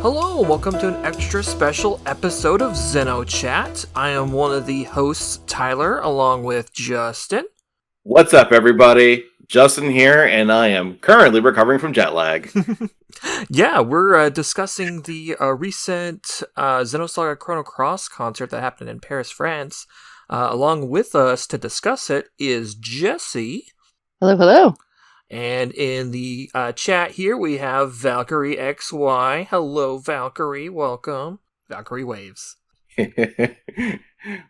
Hello, welcome to an extra special episode of XenoChat. I am one of the hosts, Tyler, along with Justin. What's up, everybody? Justin here, and I am currently recovering from jet lag. Yeah, we're discussing the recent Xenosaga Chrono Cross concert that happened in Paris, France. Along with us to discuss it is Jessi. Hello, hello. And in the chat here, we have Valkyrie XY. Hello, Valkyrie. Welcome. Valkyrie waves.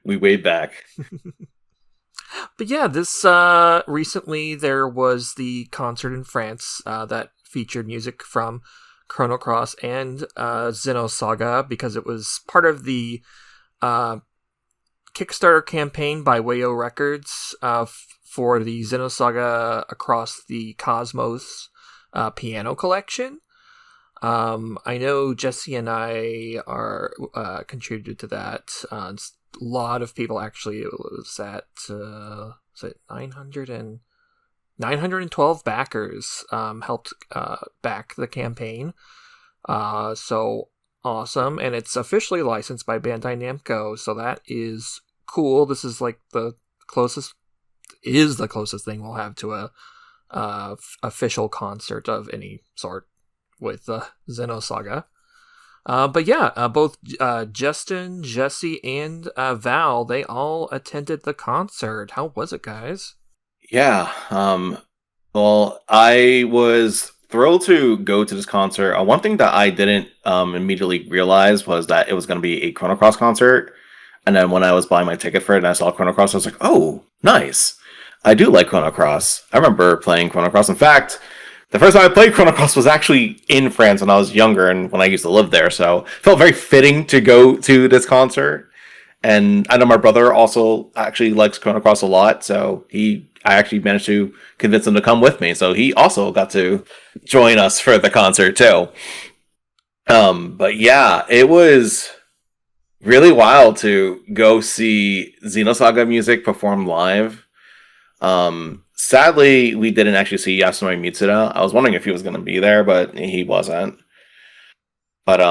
We wave back. But yeah, this recently there was the concert in France that featured music from Chrono Cross and Xenosaga because it was part of the Kickstarter campaign by Wayô Records for the Xenosaga Across the Kosmos Piano Collection. I know Jessi and I are contributed to that. A lot of people actually, it was at 912 backers helped back the campaign. So awesome. And it's officially licensed by Bandai Namco, so that is cool. This is like the closest thing we'll have to a official concert of any sort with Xenosaga. But yeah, both Justin, Jessi, and Val, they all attended the concert. How was it, guys? Yeah, well, I was thrilled to go to this concert. One thing that I didn't immediately realize was that it was going to be a Chrono Cross concert. And then when I was buying my ticket for it and I saw Chrono Cross, I was like, oh, nice. I do like Chrono Cross. I remember playing Chrono Cross. In fact, the first time I played Chrono Cross was actually in France when I was younger and when I used to live there. So it felt very fitting to go to this concert. And I know my brother also actually likes Chrono Cross a lot. So I actually managed to convince him to come with me. So he also got to join us for the concert too. But yeah, it was really wild to go see Xenosaga music performed live. Sadly, we didn't actually see Yasunori Mitsuda. I was wondering if he was going to be there, but he wasn't. But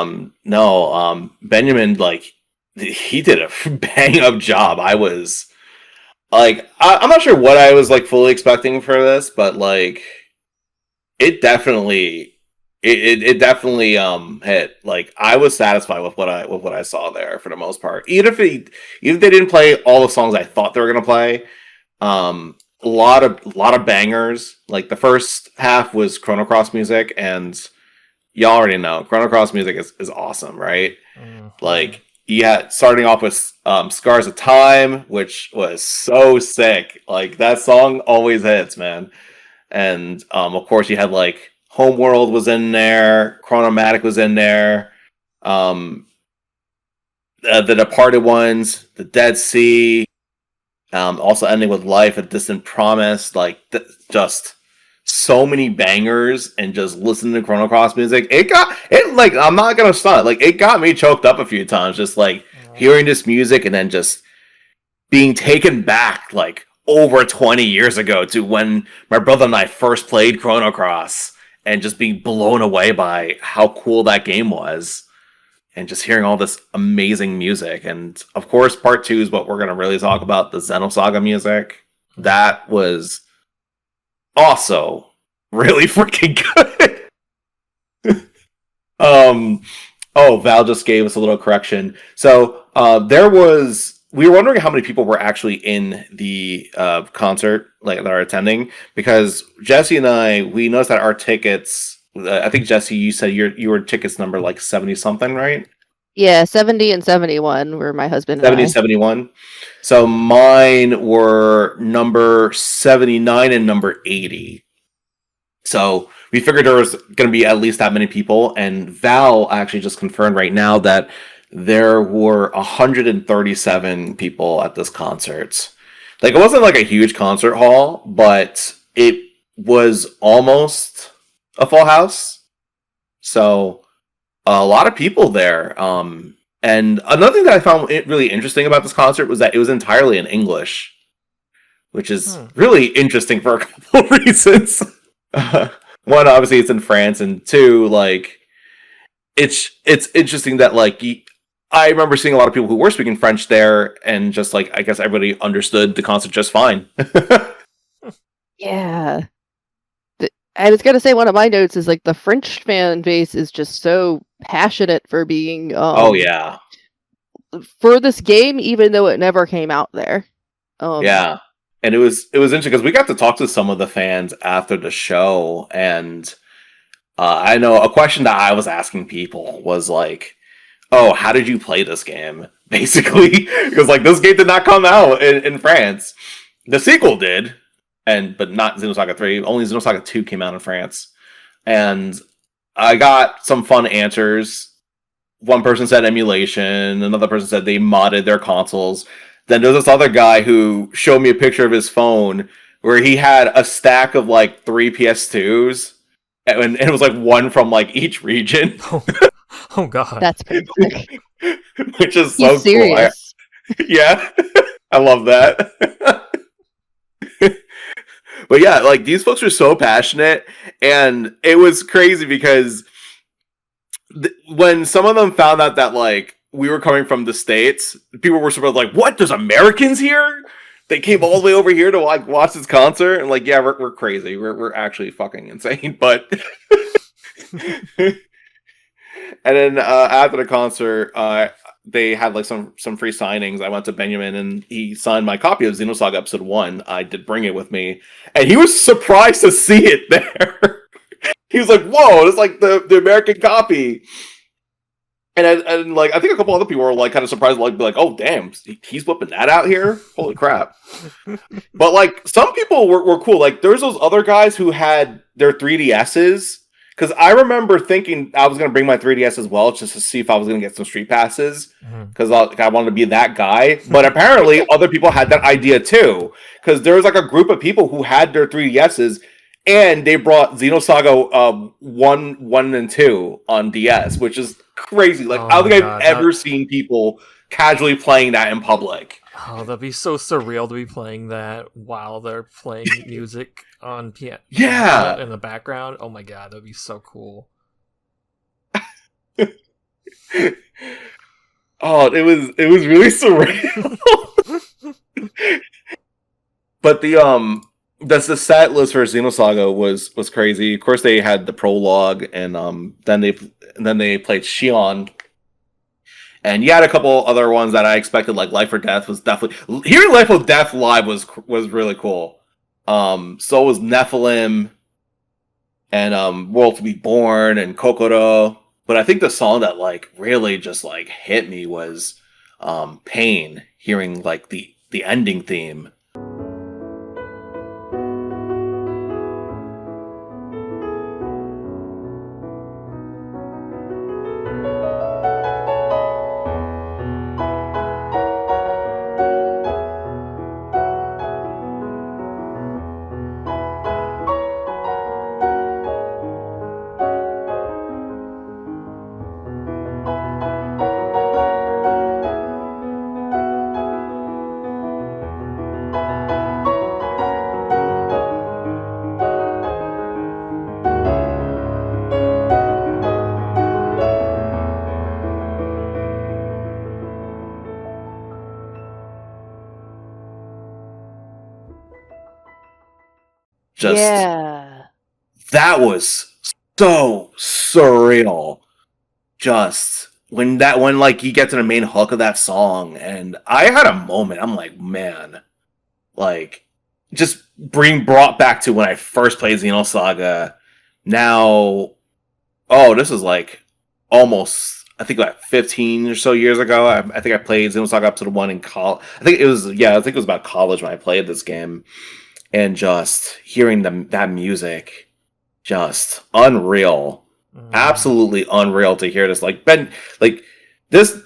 no, Benyamin, like, he did a bang up job. I was like, I'm not sure what I was like fully expecting for this, but like, it definitely hit. Like, I was satisfied with what I saw there for the most part. Even if they didn't play all the songs I thought they were going to play. A lot of bangers. Like the first half was Chrono Cross music, and y'all already know Chrono Cross music is awesome, right? Mm-hmm. Like starting off with Scars of Time, which was so sick. Like that song always hits, man. And of course you had like Homeworld was in there, Chronomatic was in there, the Departed Ones, the Dead Sea. Also ending with Life, A Distant Promise, like just so many bangers, and just listening to Chrono Cross music, like I'm not gonna stunt, like it got me choked up a few times, just like hearing this music and then just being taken back like over 20 years ago to when my brother and I first played Chrono Cross, and just being blown away by how cool that game was. And just hearing all this amazing music. And of course, part 2 is what we're going to really talk about, the Xenosaga music. That was also really freaking good. Val just gave us a little correction. So we were wondering how many people were actually in the concert, like that are attending, because Jessi and I, we noticed that our tickets, I think Jessi, you said you were tickets number like 70 something, right? Yeah, 70 and 71 were my husband and 70 I. 71. So mine were number 79 and number 80. So we figured there was going to be at least that many people, and Val actually just confirmed right now that there were 137 people at this concert. Like, it wasn't like a huge concert hall, but it was almost a full house. So a lot of people there. And another thing that I found really interesting about this concert was that it was entirely in English, which is really interesting for a couple of reasons. One, obviously it's in France, and two, like, it's interesting that like I remember seeing a lot of people who were speaking French there, and just like I guess everybody understood the concert just fine. Yeah. I was gonna say one of my notes is like the French fan base is just so passionate for being Oh yeah, for this game, even though it never came out there. yeah. And it was interesting because we got to talk to some of the fans after the show, and I know a question that I was asking people was like, "Oh, how did you play this game?" Basically, because like this game did not come out in France. The sequel did, but not Xenosaga 3. Only Xenosaga 2 came out in France, and I got some fun answers. One person said emulation, another person said they modded their consoles. Then there's this other guy who showed me a picture of his phone where he had a stack of like 3 PS2s, and it was like one from like each region. Oh God. That's pretty quick. Which is He's so serious. cool. Yeah, I love that. But yeah, like these folks were so passionate, and it was crazy because when some of them found out that like we were coming from the States, people were sort of like, "What? There's Americans here? They came all the way over here to like watch this concert?" And like, yeah, we're crazy. We're actually fucking insane. But and then after the concert, they had like some free signings. I went to Benyamin and he signed my copy of Xenosaga Episode 1. I did bring it with me, and he was surprised to see it there. He was like, "Whoa, it's like the American copy." And like I think a couple other people were like kind of surprised, like, "Oh damn, he's whipping that out here! Holy crap!" But like some people were cool. Like there's those other guys who had their 3DSs. Because I remember thinking I was going to bring my 3DS as well, just to see if I was going to get some street passes. Because I wanted to be that guy. But apparently, other people had that idea too. Because there was like a group of people who had their 3DSs, and they brought Xenosaga 1 and 2 on DS, which is crazy. Like, I don't think I've ever seen people casually playing that in public. Oh, that'd be so surreal to be playing that while they're playing music on piano. Yeah, in the background. Oh my God, that'd be so cool. Oh, it was really surreal. But the set list for Xenosaga was crazy. Of course, they had the prologue, and then they played Shion. And you had a couple other ones that I expected, like Life or Death was definitely... Hearing Life or Death live was really cool. So was Nephilim, and World to Be Born, and Kokoro. But I think the song that like really just like hit me was Pain, hearing like the ending theme. That was so surreal. Just when like you get to the main hook of that song, and I had a moment. I'm like, man, like just brought back to when I first played Xenosaga. Now, this is like almost, I think like 15 or so years ago. I think I played Xenosaga Episode 1 in college. I think it was about college when I played this game. And just hearing that music, just unreal, absolutely unreal to hear this. Like this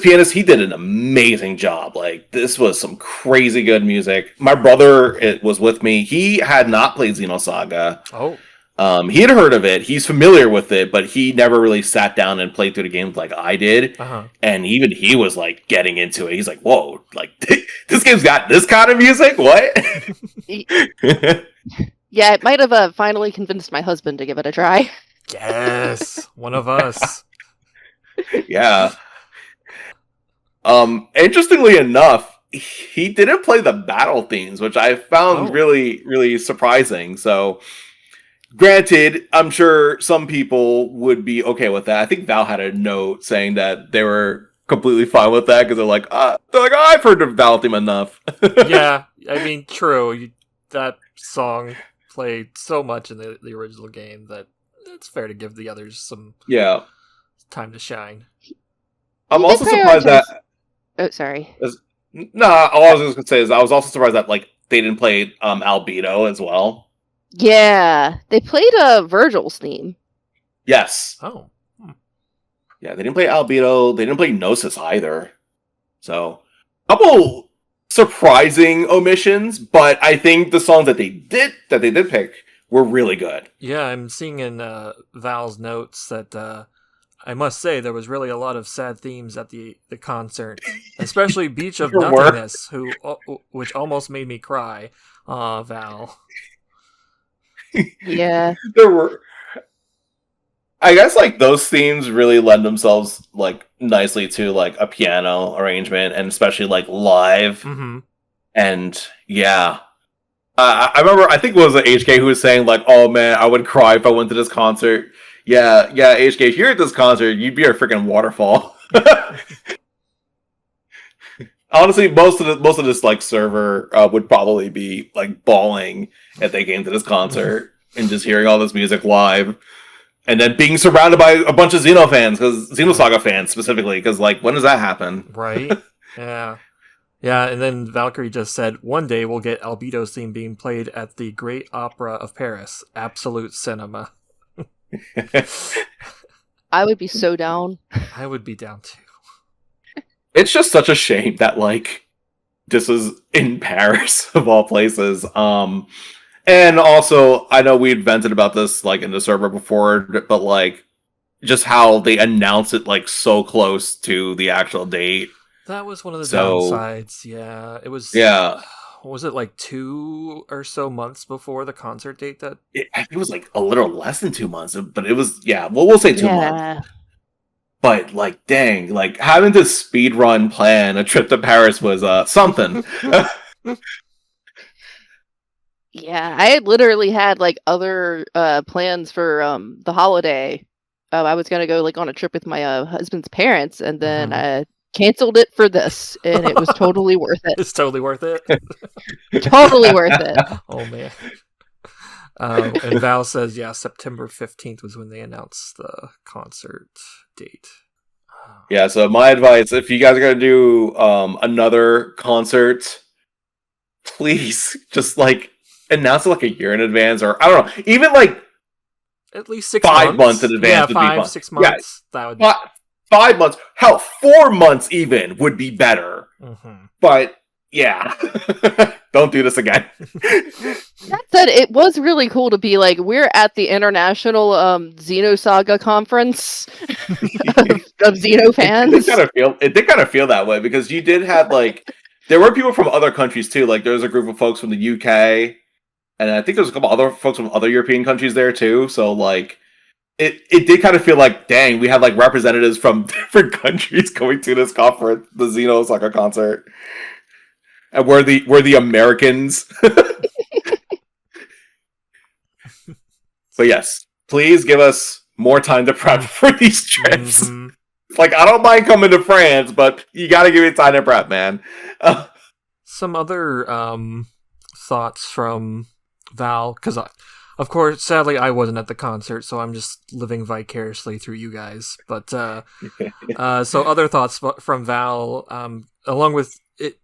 pianist, he did an amazing job. Like this was some crazy good music. My brother was with me. He had not played Xenosaga. Oh. He had heard of it. He's familiar with it, but he never really sat down and played through the games like I did. And even he was like getting into it. He's like, "Whoa, like this game's got this kind of music? What?" Yeah, it might have finally convinced my husband to give it a try. Yes, one of us. Yeah. Interestingly enough, he didn't play the battle themes, which I found really, really surprising. So, granted, I'm sure some people would be okay with that. I think Val had a note saying that they were completely fine with that because they're like, I've heard the battle theme enough. Yeah, I mean, true. That song played so much in the original game that it's fair to give the others some time to shine. I'm also surprised that. Oh, sorry. No, all I was just gonna say is I was also surprised that like they didn't play Albedo as well. Yeah, they played Virgil's theme. Yes. Oh. Yeah, they didn't play Albedo. They didn't play Gnosis either. So, a couple surprising omissions, but I think the songs that they did pick were really good. Yeah, I'm seeing in Val's notes that I must say there was really a lot of sad themes at the concert, especially Beach of Nothingness, which almost made me cry. Aw, Val. Yeah. There were. I guess like those themes really lend themselves like nicely to like a piano arrangement, and especially like live. Mm-hmm. And yeah, I remember I think it was HK who was saying like, "Oh man, I would cry if I went to this concert." Yeah, HK, if you're at this concert, you'd be a freaking waterfall. Honestly, most of this like server would probably be like bawling if they came to this concert and just hearing all this music live. And then being surrounded by a bunch of Xeno fans, Xenosaga fans specifically, because like, when does that happen? Right? Yeah. Yeah, and then Valkyrie just said, one day we'll get Albedo's theme being played at the Great Opera of Paris. Absolute cinema. I would be so down. I would be down too. It's just such a shame that like this is in Paris of all places. And also, I know we'd vented about this like in the server before, but like just how they announced it like so close to the actual date. That was one of the downsides. Yeah, it was. Yeah, was it like 2 or so months before the concert date? It was like a little less than 2 months, but it was we'll say 2 months. But like, dang, like having to speed run plan a trip to Paris was something. Yeah, I had literally had like other plans for the holiday. I was gonna go like on a trip with my husband's parents, and then I canceled it for this, and it was totally worth it. It's totally worth it. Totally worth it. Oh man. And Val says, yeah, September 15th was when they announced the concert date. Yeah, so my advice, if you guys are going to do another concert, please just like announce it like a year in advance, or I don't know, even like at least 6 5 months in advance. Yeah, 6 months. Yeah. That would 5 months. Hell, 4 months even would be better. Mm-hmm. But yeah, don't do this again. That said, it was really cool to be like, we're at the international Xenosaga conference of Xeno fans. It did kind of feel that way, because you did have like there were people from other countries too. Like there was a group of folks from the UK, and I think there was a couple other folks from other European countries there too. So like it did kind of feel like, dang, we had like representatives from different countries going to this conference, the Xenosaga concert. And we're the Americans. But yes, please give us more time to prep for these trips. Mm-hmm. Like, I don't mind coming to France, but you gotta give me time to prep, man. Some other thoughts from Val, because of course, sadly, I wasn't at the concert, so I'm just living vicariously through you guys. But so other thoughts from Val, along with it,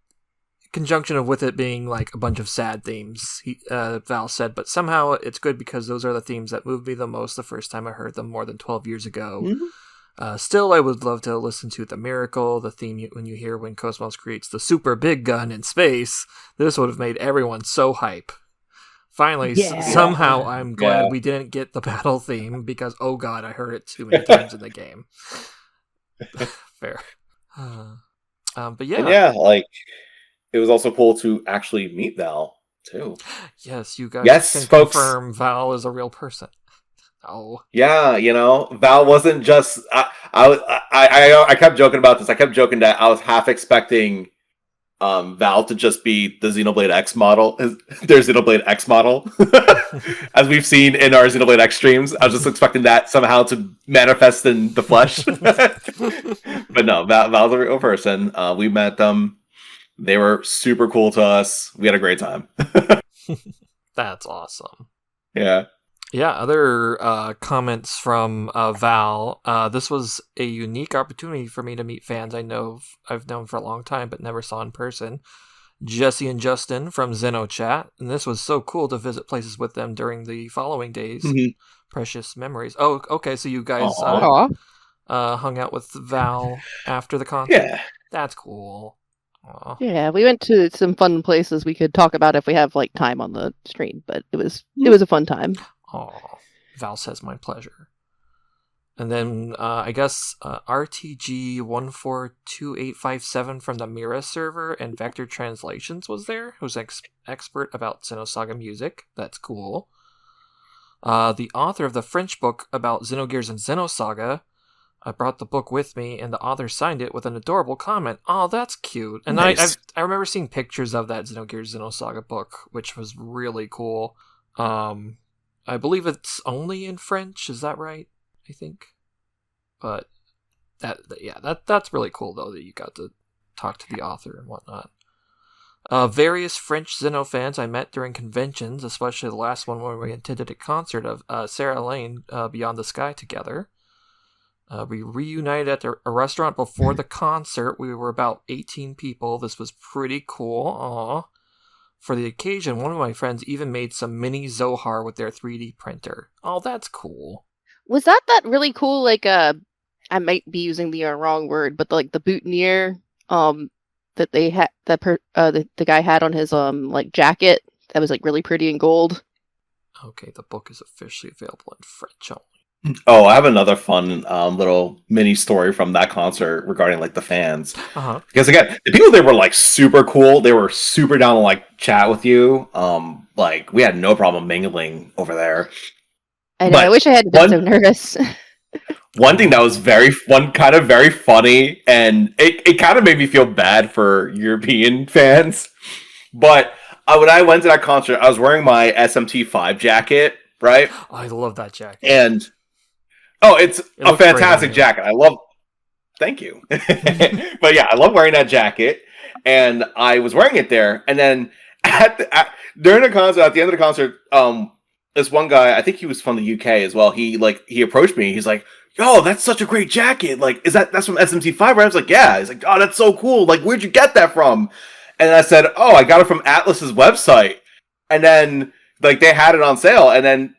conjunction with it being like a bunch of sad themes. Val said, but somehow it's good because those are the themes that moved me the most the first time I heard them more than 12 years ago. Mm-hmm. Still, I would love to listen to The Miracle, the theme when you hear when Cosmos creates the super big gun in space. This would have made everyone so hype. Finally, somehow I'm glad we didn't get the battle theme because, oh god, I heard it too many times in the game. Fair. But yeah. And yeah, like, it was also cool to actually meet Val, too. Yes, you guys can folks. confirm Val is a real person. Oh. Yeah, Val wasn't just. I kept joking about this. I kept joking that I was half expecting Val to just be the Xenoblade X model, their Xenoblade X model, as we've seen in our Xenoblade X streams. I was just expecting that somehow to manifest in the flesh. But no, Val's a real person. We met them. They were super cool to us. We had a great time. That's awesome. Yeah. Yeah, other comments from Val. This was a unique opportunity for me to meet fans I've known for a long time but never saw in person. Jessi and Justin from XenoChat, and this was so cool to visit places with them during the following days. Mhm. Precious memories. Oh, okay, so you guys hung out with Val after the concert? Yeah. That's cool. Aww. Yeah, we went to some fun places we could talk about if we have like time on the stream, but it was a fun time. Oh, Val says my pleasure. And then I guess RTG142857 from the Mira server and Vector Translations was there, who's expert about Xenosaga music. That's cool. The author of the French book about Xenogears and Xenosaga, I brought the book with me, and the author signed it with an adorable comment. Oh, that's cute. And nice. I remember seeing pictures of that Xenogears Xenosaga book, which was really cool. I believe it's only in French, is that right? I think. But that's really cool though that you got to talk to the author and whatnot. Various French Xeno fans I met during conventions, especially the last one when we attended a concert of Sarah Lane Beyond the Sky together. We reunited at a restaurant before the concert. We were about 18 people. This was pretty cool. Aww. For the occasion, one of my friends even made some mini Zohar with their 3D printer. Oh, that's cool. Was that really cool? Like, I might be using the wrong word, but the boutonniere, that they had, the guy had on his like jacket that was like really pretty in gold. Okay, the book is officially available in French only. Oh, I have another fun little mini story from that concert regarding like the fans. Uh-huh. Because again, the people there were like super cool. They were super down to like chat with you. Like we had no problem mingling over there. I know. I wish I hadn't been so nervous. One thing that was very funny, and it kind of made me feel bad for European fans. But when I went to that concert, I was wearing my SMT5 jacket, right? Oh, I love that jacket. And it's a fantastic jacket. Thank you. But yeah, I love wearing that jacket. And I was wearing it there. And then during the concert, at the end of the concert, this one guy, I think he was from the UK as well. He approached me. He's like, "Yo, that's such a great jacket. Like, that's from SMT5, right?" I was like, "Yeah." He's like, "Oh, that's so cool. Like, where'd you get that from?" And I said, "Oh, I got it from Atlas's website." And then like they had it on sale. And then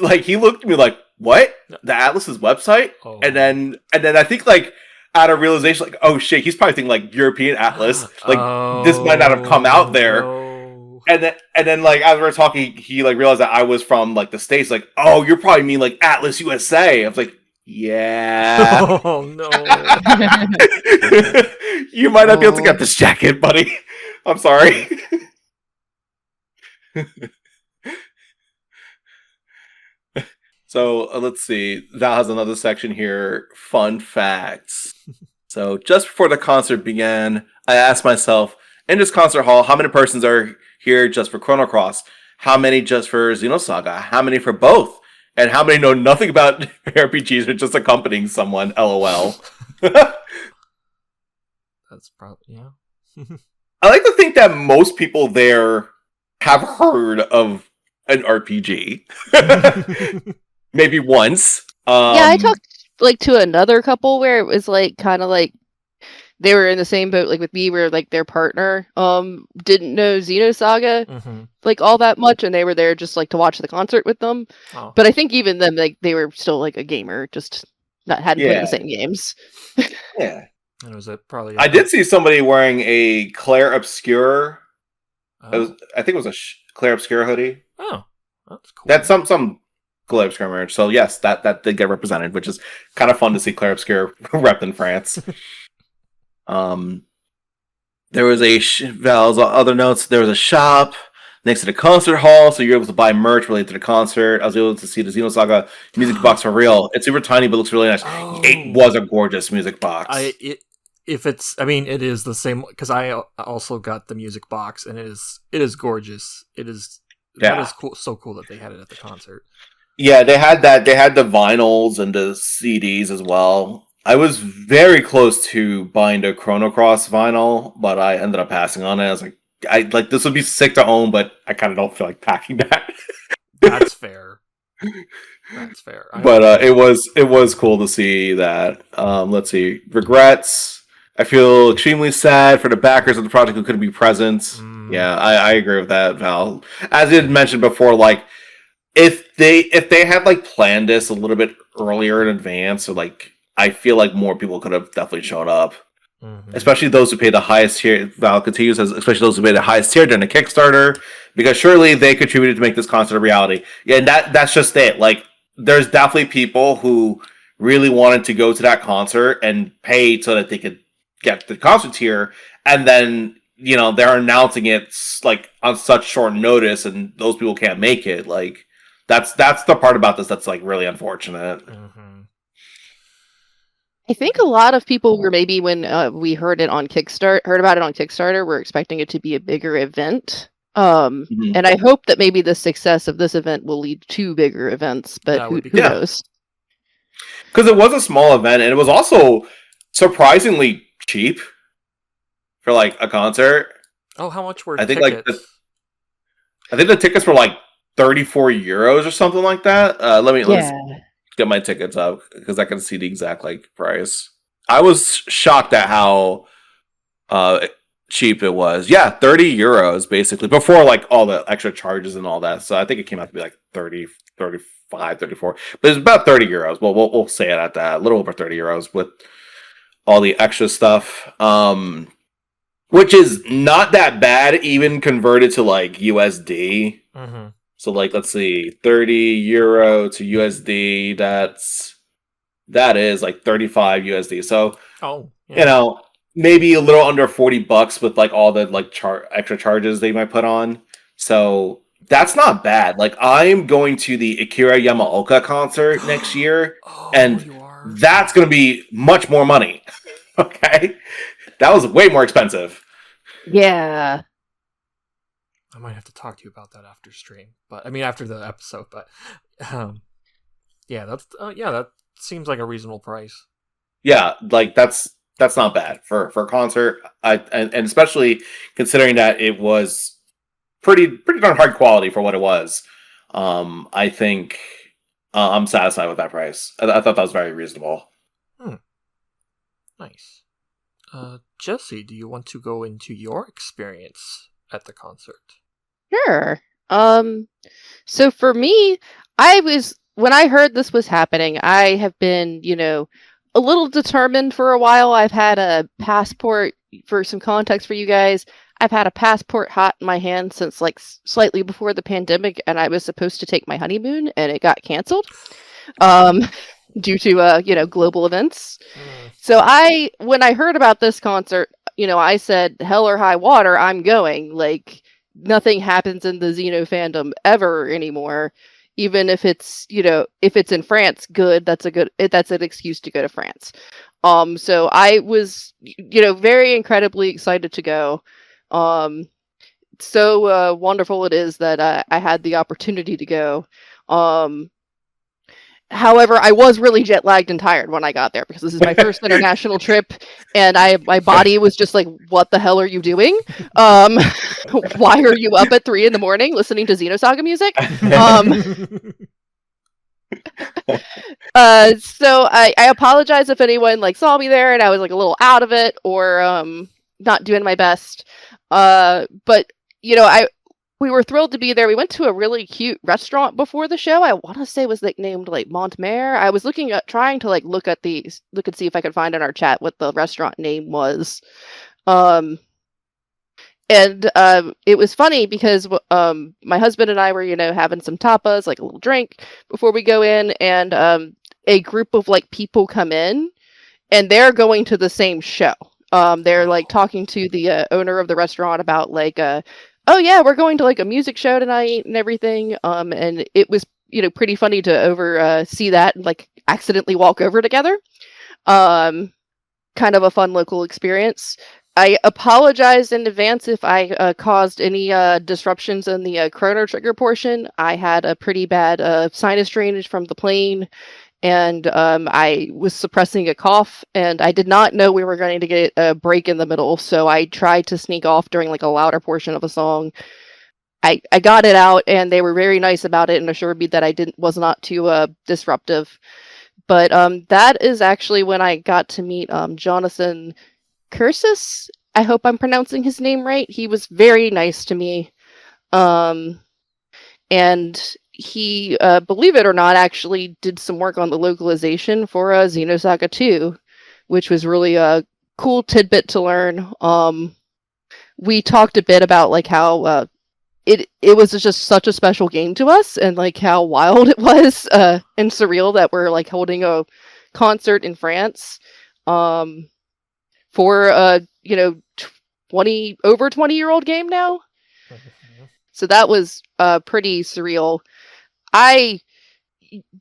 like he looked at me like, "What? The Atlas's website?" Oh. And then I think like out of realization, like, oh shit, he's probably thinking like European Atlas. Like this might not have come out there. No. And then like as we were talking, he like realized that I was from like the States. Like, oh, you probably mean like Atlas USA. I was like, yeah. Oh no. You might not be able to get this jacket, buddy. I'm sorry. So let's see. Val has another section here. Fun facts. So just before the concert began, I asked myself, in this concert hall, how many persons are here just for Chrono Cross? How many just for Xenosaga? How many for both? And how many know nothing about RPGs or just accompanying someone? LOL. That's probably, yeah. I like to think that most people there have heard of an RPG. Maybe once. Yeah, I talked like to another couple where it was like kind of like they were in the same boat like with me, where like their partner didn't know Xenosaga like all that much, and they were there just like to watch the concert with them. Oh. But I think even them, like they were still like a gamer, just hadn't played the same games. Yeah. And was it probably? I did see somebody wearing a Claire Obscure. I think it was a Claire Obscure hoodie. Oh, that's cool. That's some Claire Obscure merch. So yes, that did get represented, which is kind of fun to see Claire Obscure repped in France. There was Val's other notes. There was a shop. next to the concert hall, so you're able to buy merch related to the concert. I was able to see the Xenosaga music box for real. It's super tiny, but looks really nice. Oh. It was a gorgeous music box. It is the same because I also got the music box, and it is gorgeous. That is cool. So cool that they had it at the concert. Yeah, they had that. They had the vinyls and the CDs as well. I was very close to buying the Chrono Cross vinyl, but I ended up passing on it. I was like, this would be sick to own, but I kind of don't feel like packing that. That's fair. That's fair. But it was cool to see that. Let's see. Regrets. I feel extremely sad for the backers of the project who couldn't be present. Yeah, I agree with that, Val. As you had mentioned before, like if they had like planned this a little bit earlier in advance, or like I feel like more people could have definitely shown up. Especially those who paid the highest tier. Val continues, especially those who paid the highest tier during the Kickstarter, because surely they contributed to make this concert a reality. Yeah, and that's just it. Like, there's definitely people who really wanted to go to that concert and pay so that they could get the concert tier, and then they're announcing it like on such short notice, and those people can't make it. Like, that's the part about this that's like really unfortunate. I think a lot of people were maybe when we heard about it on Kickstarter, were expecting it to be a bigger event. And I hope that maybe the success of this event will lead to bigger events, but who knows? Because it was a small event, and it was also surprisingly cheap for like a concert. Oh, how much were tickets? I think the tickets were like 34 euros or something like that. Let's get my tickets up because I can see the exact like price. I was shocked at how cheap it was. Yeah, 30 euros basically before like all the extra charges and all that. So I think it came out to be like 30, 35, 34. But it's about 30 euros. Well, we'll say it at that. A little over 30 euros with all the extra stuff. Which is not that bad even converted to like USD. So like, let's see, 30 euro to USD, that is like 35 USD. So, maybe a little under $40 with like all the like extra charges they might put on. So that's not bad. Like, I'm going to the Akira Yamaoka concert next year, and that's going to be much more money. Okay? That was way more expensive. Yeah. I might have to talk to you about that after stream, but I mean after the episode. But that seems like a reasonable price. Yeah, like that's not bad for a concert. And especially considering that it was pretty darn hard quality for what it was. I think I'm satisfied with that price. I thought that was very reasonable. Nice. Jessi, do you want to go into your experience at the concert? Sure. So for me, when I heard this was happening, I have been, a little determined for a while. I've had a passport, for some context for you guys, I've had a passport hot in my hand since like slightly before the pandemic, and I was supposed to take my honeymoon and it got canceled. Due to global events. So when I heard about this concert, I said, hell or high water, I'm going. Like, nothing happens in the Xeno fandom ever anymore. Even if it's, if it's in France, good. That's an excuse to go to France. So I was, very incredibly excited to go. So wonderful it is that I had the opportunity to go. However, I was really jet lagged and tired when I got there because this is my first international trip, and my body was just like, "What the hell are you doing? Why are you up at 3 a.m. listening to Xenosaga music?" So I apologize if anyone like saw me there and I was like a little out of it or not doing my best. But we were thrilled to be there. We went to a really cute restaurant before the show. I want to say it was named like Montmere. I was trying to like look and see if I could find in our chat what the restaurant name was. And it was funny because my husband and I were, having some tapas, like a little drink before we go in, and a group of like people come in, and they're going to the same show. They're like talking to the owner of the restaurant about like oh yeah, we're going to like a music show tonight and everything. And it was, pretty funny to see that and like accidentally walk over together. Kind of a fun local experience. I apologize in advance if I caused any disruptions in the Chrono Trigger portion. I had a pretty bad sinus drainage from the plane, and I was suppressing a cough, and I did not know we were going to get a break in the middle, so I tried to sneak off during like a louder portion of a song. I got it out, and they were very nice about it and assured me that I was not too disruptive. But that is actually when I got to meet Jonathan Cursis. I hope I'm pronouncing his name right. He was very nice to me. And he, believe it or not, actually did some work on the localization for Xenosaga 2, which was really a cool tidbit to learn. We talked a bit about like how it was just such a special game to us, and like how wild it was and surreal that we're like holding a concert in France. For a 20-year-old game now. So that was pretty surreal. I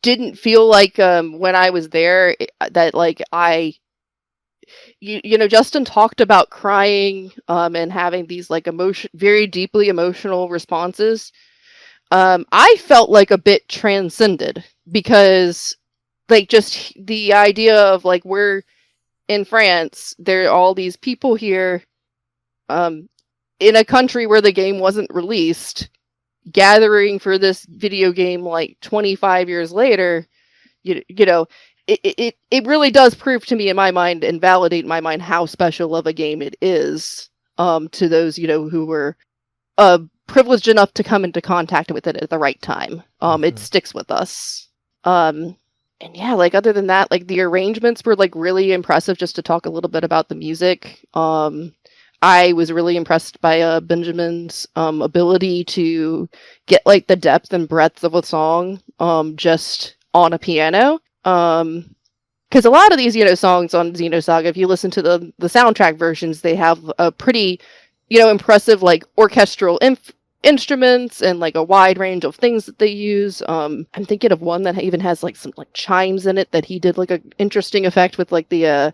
didn't feel like when I was there that like Justin talked about crying and having these like very deeply emotional responses. I felt like a bit transcended, because like just the idea of like we're in France, there are all these people here in a country where the game wasn't released, gathering for this video game like 25 years later. It really does prove to me in my mind and validate in my mind how special of a game it is to those who were privileged enough to come into contact with it at the right time. It sticks with us. And yeah, like other than that, like the arrangements were like really impressive. Just to talk a little bit about the music, I was really impressed by Benjamin's ability to get like the depth and breadth of a song just on a piano. Because a lot of these songs on Xenosaga, if you listen to the soundtrack versions, they have a pretty impressive like orchestral instruments and like a wide range of things that they use. I'm thinking of one that even has like some like chimes in it that he did like an interesting effect with like the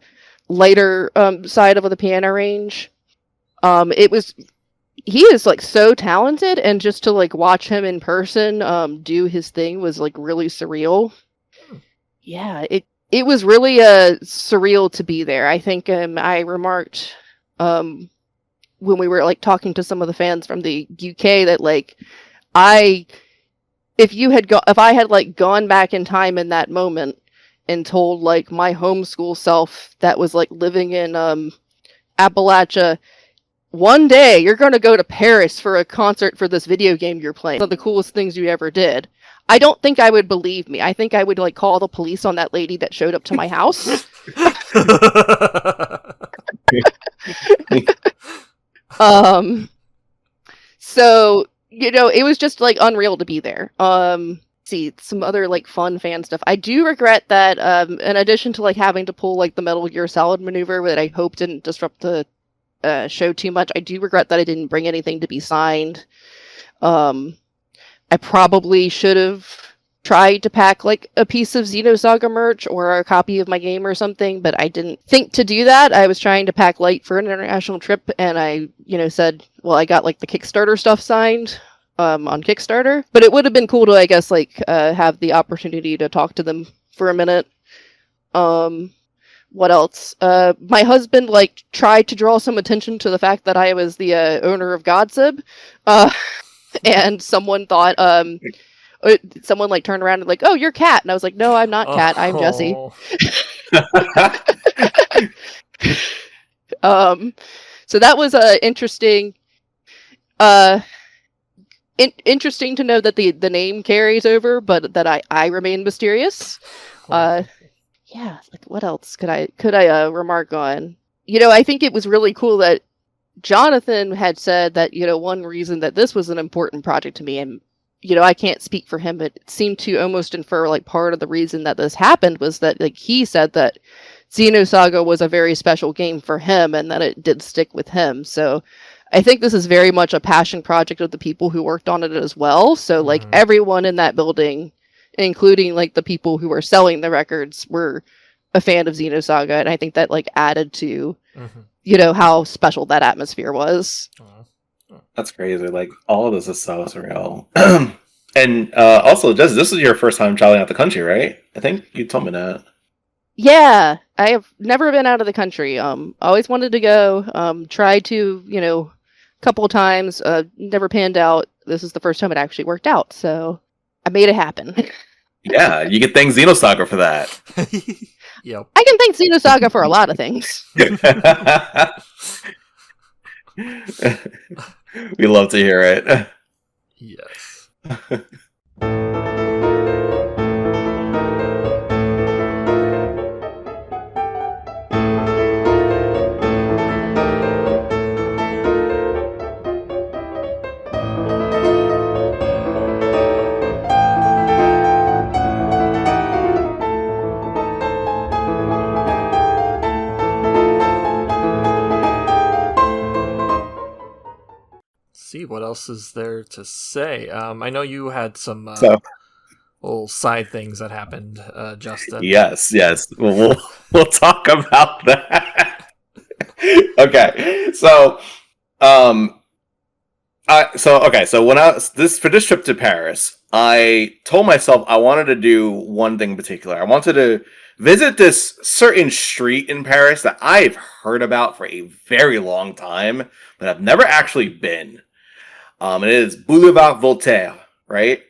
lighter side of the piano range. He is like so talented, and just to like watch him in person do his thing was like really surreal. Yeah, it was really surreal to be there. I think I remarked when we were like talking to some of the fans from the UK that like if I had like gone back in time in that moment and told like my homeschool self that was like living in Appalachia, one day you're going to go to Paris for a concert for this video game you're playing, one of the coolest things you ever did, I don't think I would believe me. I think I would like call the police on that lady that showed up to my house. So, it was just like unreal to be there. See some other like fun fan stuff. I do regret that in addition to like having to pull like the Metal Gear Solid maneuver that I hope didn't disrupt the show too much, I do regret that I didn't bring anything to be signed. I probably should have tried to pack like a piece of Xenosaga merch or a copy of my game or something, but I didn't think to do that. I was trying to pack light for an international trip, and I, said, well, I got like the Kickstarter stuff signed on Kickstarter, but it would have been cool to, I guess, like have the opportunity to talk to them for a minute. What else? My husband like tried to draw some attention to the fact that I was the owner of Godsib, and someone thought someone like turned around and like, oh, you're Kat, and I was like, no, I'm not Kat, I'm Jessi. So that was interesting. Interesting to know that the name carries over, but that I remain mysterious. Yeah, like what else could I remark on? I think it was really cool that Jonathan had said that one reason that this was an important project to me, and I can't speak for him, but it seemed to almost infer like part of the reason that this happened was that like he said that Xenosaga was a very special game for him and that it did stick with him. So I think this is very much a passion project of the people who worked on it as well. So like everyone in that building, including like the people who were selling the records, were a fan of Xenosaga, and I think that like added to how special that atmosphere was. That's crazy. Like, all of this is so surreal. And also, Jess, this is your first time traveling out the country, right? I think you told me that. Yeah, I have never been out of the country. Always wanted to go. Tried to, a couple of times. Never panned out. This is the first time it actually worked out, so I made it happen. Yeah, you can thank Xenosaga for that. Yep. I can thank Xenosaga for a lot of things. We love to hear it. Yes. See what else is there to say. I know you had some little side things that happened, Justin. Yes. We'll talk about that. Okay, so for this trip to Paris, I told myself I wanted to do one thing in particular. I wanted to visit this certain street in Paris that I've heard about for a very long time, but I've never actually been. It is Boulevard Voltaire, right?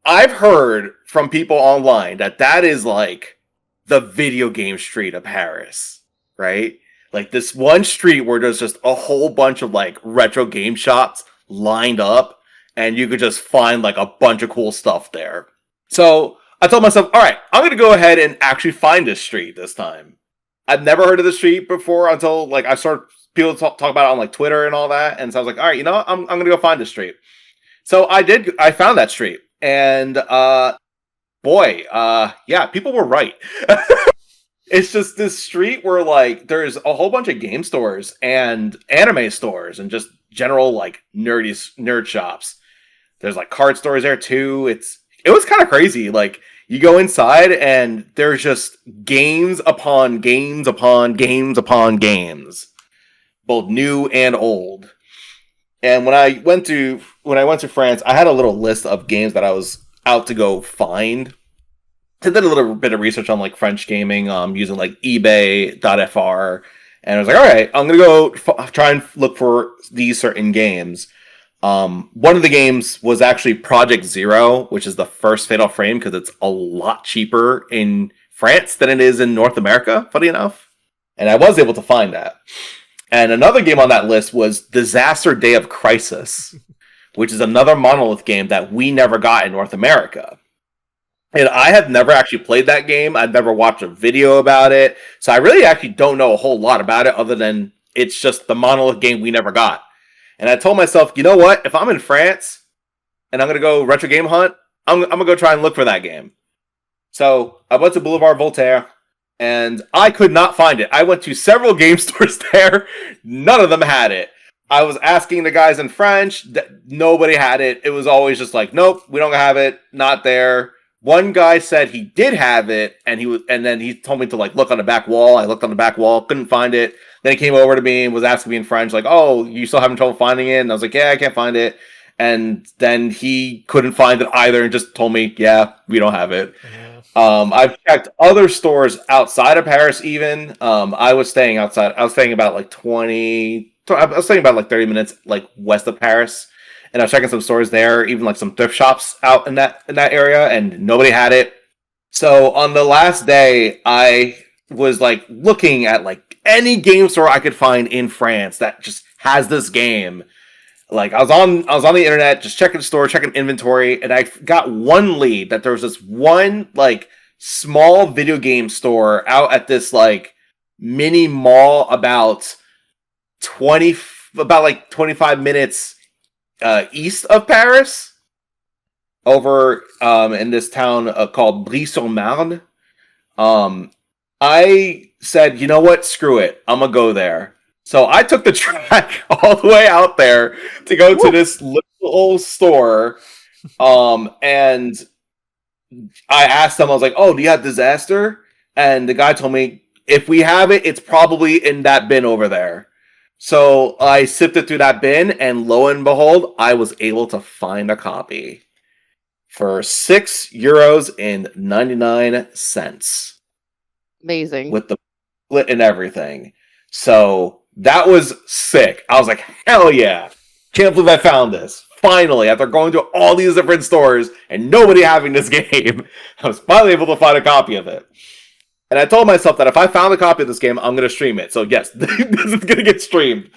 I've heard from people online that is like the video game street of Paris, right? Like this one street where there's just a whole bunch of like retro game shops lined up, and you could just find like a bunch of cool stuff there. So I told myself, all right, I'm going to go ahead and actually find this street this time. I've never heard of the street before until like I started people talk about it on like Twitter and all that, and so I was like, all right, I'm going to go find this street. So I found that street, and people were right. It's just this street where like there's a whole bunch of game stores and anime stores and just general like nerd shops. There's like card stores there too. It was kind of crazy. Like you go inside and there's just games upon games upon games upon games, both new and old. And when I went to France, I had a little list of games that I was out to go find. I did a little bit of research on like French gaming, using like eBay.fr, and I was like, all right, I'm gonna go try and look for these certain games. One of the games was actually Project Zero, which is the first Fatal Frame, because it's a lot cheaper in France than it is in North America, funny enough. And I was able to find that. And another game on that list was Disaster Day of Crisis, which is another Monolith game that we never got in North America. And I have never actually played that game. I've never watched a video about it. So I really actually don't know a whole lot about it other than it's just the Monolith game we never got. And I told myself, you know what? If I'm in France and I'm going to go retro game hunt, I'm going to go try and look for that game. So I went to Boulevard Voltaire and I could not find it. I went to several game stores there. None of them had it. I was asking the guys in French. Nobody had it. It was always just like, nope, we don't have it. Not there. One guy said he did have it, and then he told me to like look on the back wall. I looked on the back wall, couldn't find it. Then he came over to me and was asking me in French, like, "Oh, you still having trouble finding it?" And I was like, "Yeah, I can't find it." And then he couldn't find it either, and just told me, "Yeah, we don't have it." I've checked other stores outside of Paris. Even I was staying outside. I was staying about like 30 minutes like west of Paris. And I was checking some stores there, even like some thrift shops out in that area, and nobody had it. So on the last day, I was like looking at like any game store I could find in France that just has this game. Like I was on the internet, just checking the store, checking inventory, and I got one lead that there was this one like small video game store out at this like mini mall about 25 minutes east of Paris, over in this town called Brie-sur-Marne. I said, you know what? Screw it. I'm going to go there. So I took the track all the way out there to go to this little store. And I asked them, I was like, "Oh, do you have Disaster?" And the guy told me, "If we have it, it's probably in that bin over there." So I sifted through that bin, and lo and behold, I was able to find a copy for €6.99 Amazing. with the split and everything. So that was sick. I was like, hell yeah. Can't believe I found this. Finally, after going to all these different stores and nobody having this game, I was finally able to find a copy of it. And I told myself that if I found a copy of this game, I'm going to stream it. So yes, this is going to get streamed.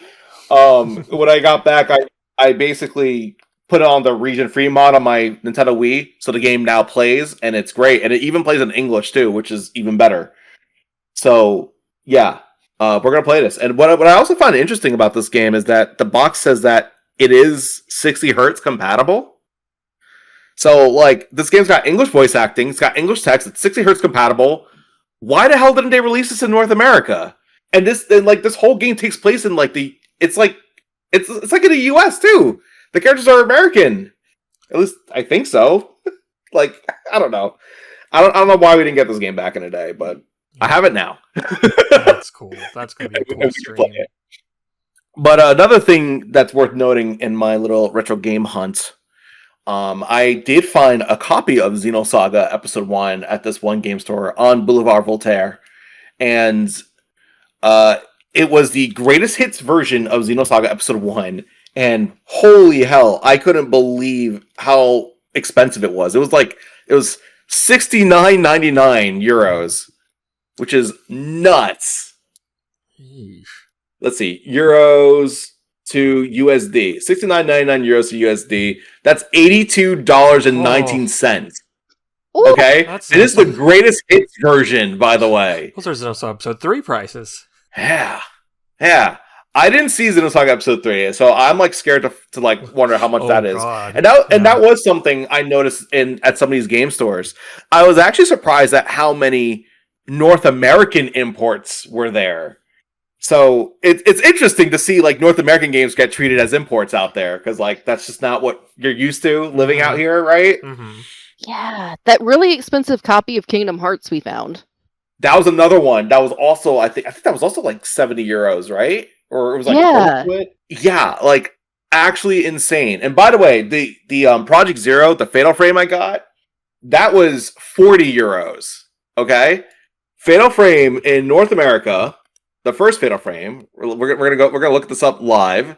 When I got back, I basically put it on the region free mod on my Nintendo Wii. So the game now plays, and it's great. And it even plays in English too, which is even better. So yeah, we're going to play this. And what I also find interesting about this game is that the box says that it is 60 hertz compatible. So like this game's got English voice acting, it's got English text, it's 60 hertz compatible. Why the hell didn't they release this in North America? And this whole game takes place in like it's like in the US too. The characters are American. At least I think so. Like, I don't know. I don't know why we didn't get this game back in the day, but I have it now. That's cool. That's going to be a cool stream. But another thing that's worth noting in my little retro game hunt, I did find a copy of Xenosaga Episode 1 at this one game store on Boulevard Voltaire. And it was the greatest hits version of Xenosaga Episode 1. And holy hell, I couldn't believe how expensive it was. It was €69.99, which is nuts. Yeesh. Let's see, euros to USD. 69.99 euros to USD. That's $82.19. Ooh, Okay? And this is the greatest hits version, by the way. Those are Xenosaga Episode 3 prices. Yeah. Yeah. I didn't see Xenosaga Episode 3, so I'm like scared to like wonder how much that is. God. And that was something I noticed at some of these game stores. I was actually surprised at how many North American imports were there. So it's interesting to see like North American games get treated as imports out there, because like that's just not what you're used to living out here, right? Mm-hmm. Yeah, that really expensive copy of Kingdom Hearts we found. That was another one. That was also I think that was also like €70, right? Or it was like yeah, like actually insane. And by the way, the Project Zero, the Fatal Frame I got, that was €40. Okay, Fatal Frame in North America. The first Fatal Frame, we're gonna look this up live.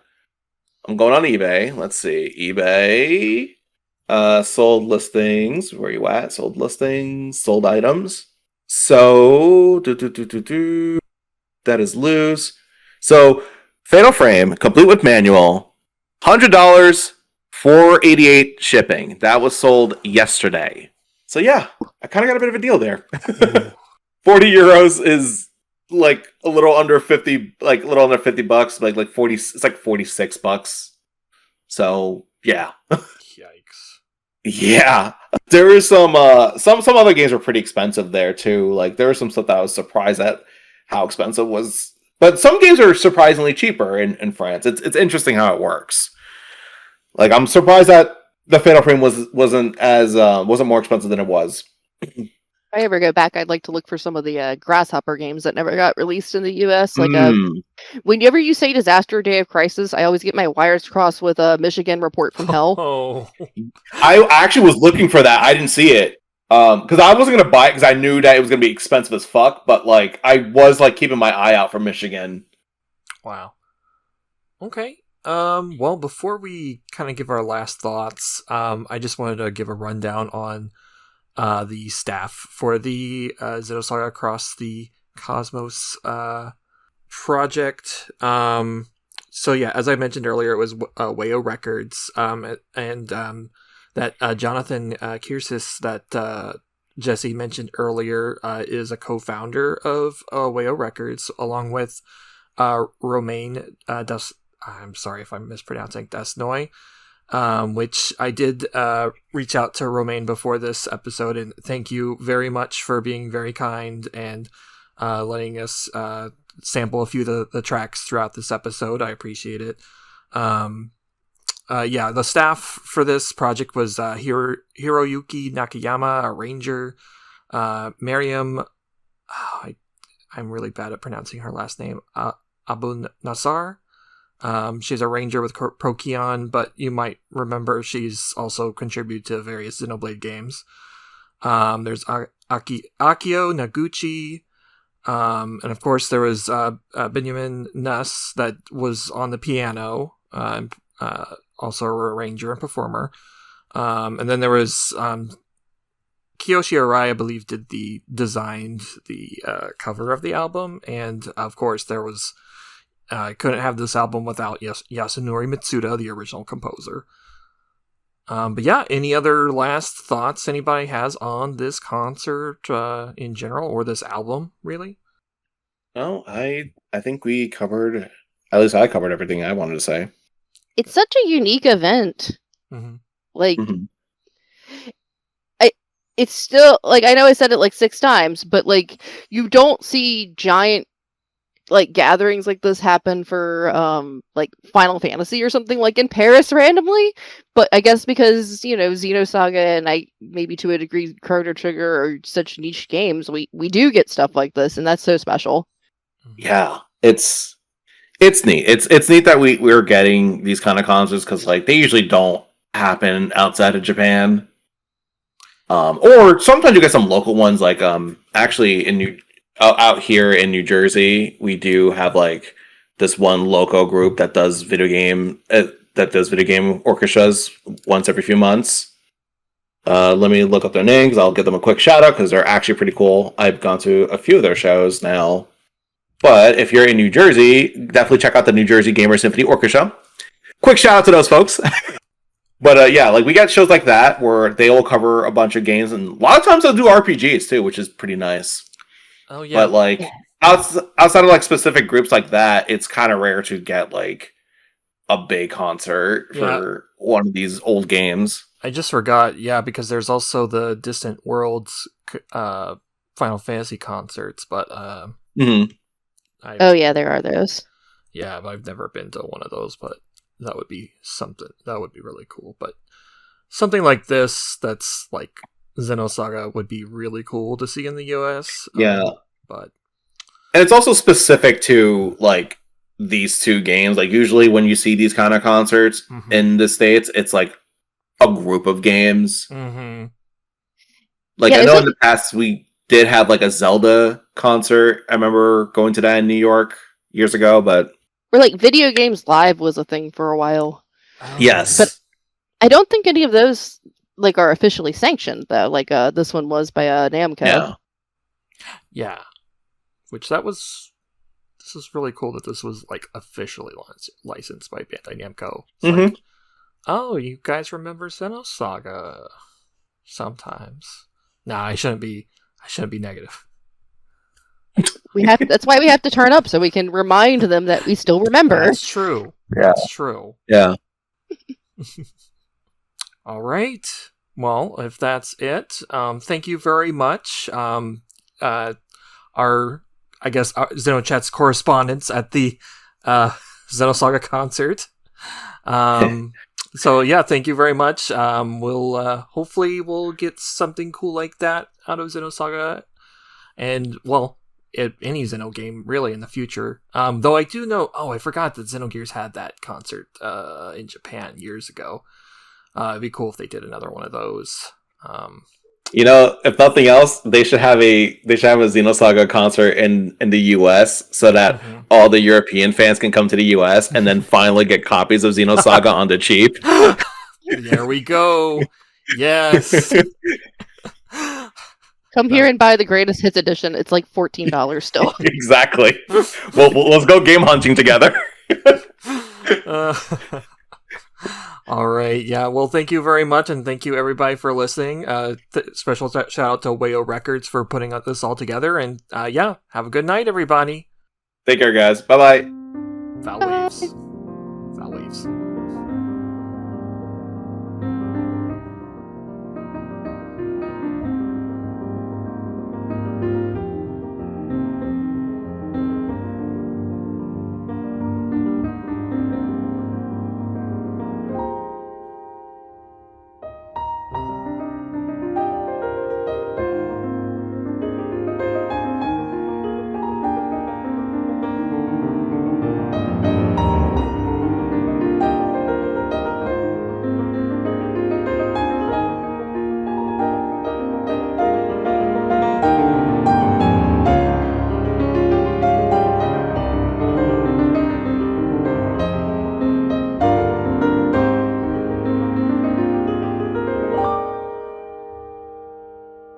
I'm going on eBay. Let's see, eBay, sold listings. Where are you at? Sold listings, sold items. So that is loose. So Fatal Frame, complete with manual, $100, $488 shipping. That was sold yesterday. So yeah, I kind of got a bit of a deal there. €40 is like a little under 50, like a little under $50, like 40. It's like $46. So yeah. Yikes. Yeah, there is some other games were pretty expensive there too. Like there was some stuff that I was surprised at how expensive it was. But some games are surprisingly cheaper in France. It's interesting how it works. Like I'm surprised that the Fatal Frame wasn't more expensive than it was. If I ever go back, I'd like to look for some of the Grasshopper games that never got released in the US. Like whenever you say Disaster Day of Crisis, I always get my wires crossed with a Michigan Report from Hell. Oh, I actually was looking for that. I didn't see it because I wasn't gonna buy it because I knew that it was gonna be expensive as fuck. But like I was like keeping my eye out for Michigan. Wow. Okay. Well, before we kind of give our last thoughts, I just wanted to give a rundown on the staff for the Xenosaga Across the Kosmos project. So yeah, as I mentioned earlier, it was Wayô Records, and that Jonathan Kiersis that Jessi mentioned earlier is a co-founder of Wayô Records, along with Romain I'm sorry if I'm mispronouncing Desnoy. Which I did reach out to Romain before this episode, and thank you very much for being very kind and letting us sample a few of the tracks throughout this episode. I appreciate it. The staff for this project was Hiroyuki Nakayama, arranger, Miriam, I'm really bad at pronouncing her last name, Abu Nassar. She's a ranger with Procyon, but you might remember she's also contributed to various Xenoblade games. There's Akio Naguchi, and of course there was Benyamin Nuss that was on the piano, also a ranger and performer. And then there was Kiyoshi Arai, I believe, designed the cover of the album, and of course there was couldn't have this album without Yasunori Mitsuda, the original composer. But yeah, any other last thoughts anybody has on this concert in general, or this album, really? No, I think we covered, at least I covered everything I wanted to say. It's such a unique event. Mm-hmm. Like, it's still, like, I know I said it like 6 times, but like, you don't see giant like gatherings like this happen for like Final Fantasy or something, like in Paris randomly. But I guess because, you know, Xenosaga and I maybe to a degree Chrono Trigger are such niche games, we do get stuff like this, and that's so special. Yeah, it's neat. It's neat that we're getting these kind of concerts, because like they usually don't happen outside of Japan. Or sometimes you get some local ones, like actually out here in New Jersey, we do have like this one local group that does video game orchestras once every few months. Let me look up their names. I'll give them a quick shout out because they're actually pretty cool. I've gone to a few of their shows now. But if you're in New Jersey, definitely check out the New Jersey Gamer Symphony Orchestra. Quick shout out to those folks. But yeah, like we got shows like that where they will cover a bunch of games, and a lot of times they'll do RPGs too, which is pretty nice. Oh yeah. But like outside of like specific groups like that, it's kind of rare to get like a big concert for one of these old games. I just forgot, because there's also the Distant Worlds Final Fantasy concerts, but there are those. Yeah, but I've never been to one of those, but that would be something. That would be really cool. But something like this, that's like Xenosaga, would be really cool to see in the US. And it's also specific to like these two games. Like usually when you see these kind of concerts in the States, it's like a group of games. Mm-hmm. Like I know in the past we did have like a Zelda concert. I remember going to that in New York years ago, but or like Video Games Live was a thing for a while. Yes. But I don't think any of those like are officially sanctioned though. Like this one was by Namco. Yeah. Which this is really cool that this was like officially licensed by Bandai Namco. Like, oh, you guys remember Xenosaga? Sometimes. Nah, I shouldn't be negative. That's why we have to turn up, so we can remind them that we still remember. That's true. Yeah. That's true. Yeah. All right. Well, if that's it, thank you very much. Our XenoChat's correspondents at the Xenosaga concert. So yeah, thank you very much. We'll hopefully we'll get something cool like that out of Xenosaga, and any Xeno game really in the future. Though I do know, I forgot that Xenogears had that concert in Japan years ago. It'd be cool if they did another one of those. You know, if nothing else, they should have a Xenosaga concert in the US so that all the European fans can come to the US and then finally get copies of Xenosaga on the cheap. There we go. Yes. Come here and buy the Greatest Hits edition. It's like $14 still. Exactly. Well, let's go game hunting together. All right. Yeah. Well, thank you very much, and thank you everybody for listening. Special shout out to Wayô Records for putting this all together. And have a good night, everybody. Take care, guys. Bye bye. Foul waves. Foul waves.